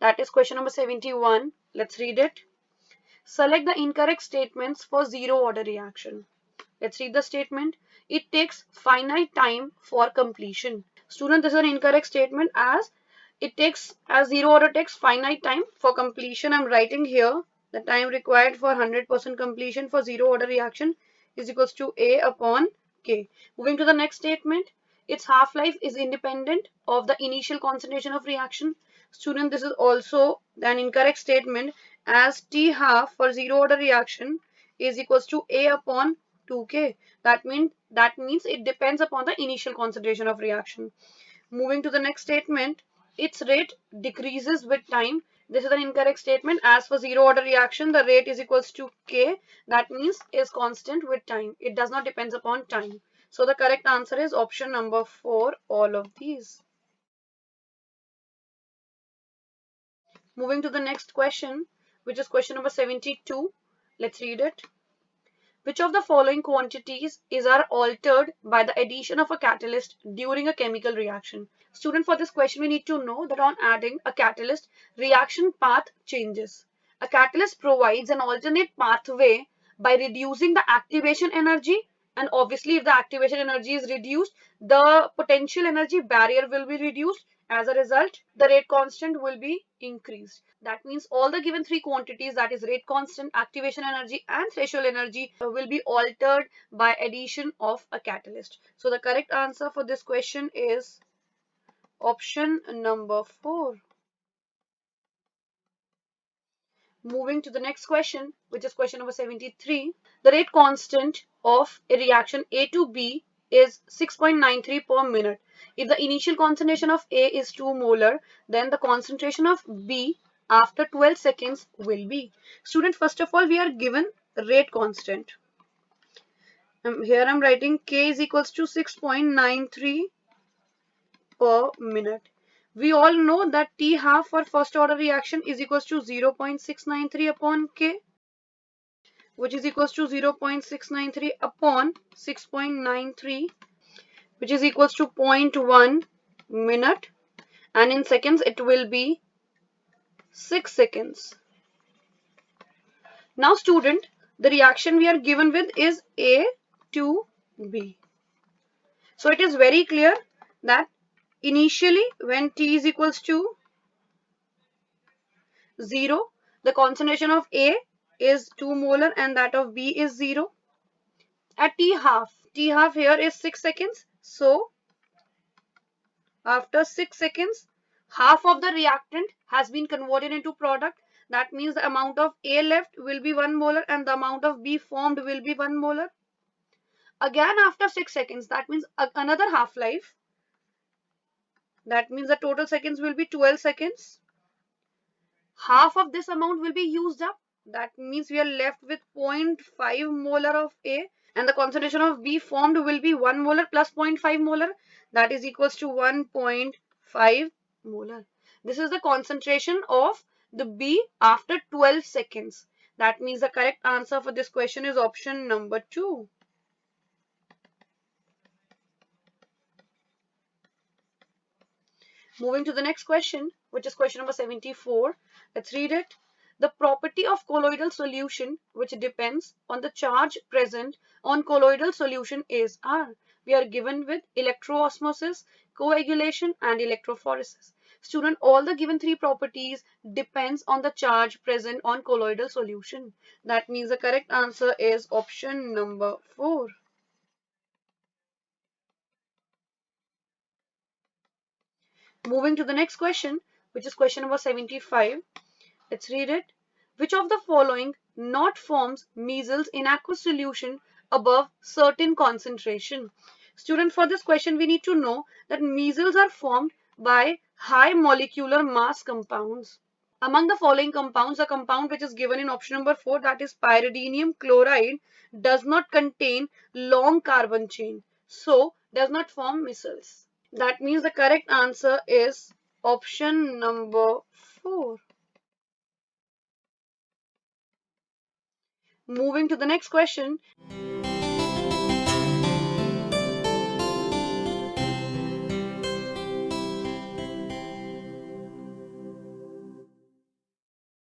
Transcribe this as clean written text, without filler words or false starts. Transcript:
That is question number 71. Let's read it. Select the incorrect statements for zero order reaction. Let's read the statement. It takes finite time for completion. Student, this is an incorrect statement as it takes, as zero order takes finite time for completion. I'm writing here the time required for 100% completion for zero order reaction is equals to A upon K. Moving to the next statement. Its half-life is independent of the initial concentration of reaction. Student, this is also an incorrect statement as T half for zero order reaction is equals to A upon 2K. That means it depends upon the initial concentration of reaction. Moving to the next statement, its rate decreases with time. This is an incorrect statement as for zero order reaction the rate is equals to K. That means is constant with time. It does not depends upon time. So the correct answer is option number 4, all of these. Moving to the next question, which is question number 72. Let's read it. Which of the following quantities are altered by the addition of a catalyst during a chemical reaction? Student, for this question, we need to know that on adding a catalyst, reaction path changes. A catalyst provides an alternate pathway by reducing the activation energy, and obviously if the activation energy is reduced, the potential energy barrier will be reduced. As a result, the rate constant will be increased. That means all the given three quantities, that is rate constant, activation energy and threshold energy, will be altered by addition of a catalyst. So the correct answer for this question is option number 4. Moving to the next question, which is question number 73. The rate constant of a reaction A to B is 6.93 per minute. If the initial concentration of A is 2 molar, then the concentration of B after 12 seconds will be. Student, first of all, we are given rate constant. Here I'm writing K is equals to 6.93 per minute. We all know that T half for first order reaction is equals to 0.693 upon K, which is equals to 0.693 upon 6.93, which is equals to 0.1 minute, and in seconds it will be 6 seconds. Now student, the reaction we are given with is A to B. So it is very clear that initially when T is equals to 0, the concentration of A is 2 molar and that of B is 0. At T half here is 6 seconds. So after 6 seconds, half of the reactant has been converted into product. That means the amount of A left will be 1 molar and the amount of B formed will be 1 molar. Again after 6 seconds, that means another half-life. That means the total seconds will be 12 seconds. Half of this amount will be used up. That means we are left with 0.5 molar of A, and the concentration of B formed will be 1 molar plus 0.5 molar. That is equals to 1.5 molar. This is the concentration of the B after 12 seconds. That means the correct answer for this question is option number 2. Moving to the next question, which is question number 74. Let's read it. The property of colloidal solution, which depends on the charge present on colloidal solution, is R. We are given with electroosmosis, coagulation, and electrophoresis. Student, all the given three properties depends on the charge present on colloidal solution. That means the correct answer is option number 4. Moving to the next question, which is question number 75. Let's read it. Which of the following not forms measles in aqueous solution above certain concentration? Student, for this question we need to know that measles are formed by high molecular mass compounds. Among the following compounds, a compound which is given in option number 4, that is pyridinium chloride, does not contain long carbon chain, so does not form measles. That means the correct answer is option number 4. Moving to the next question.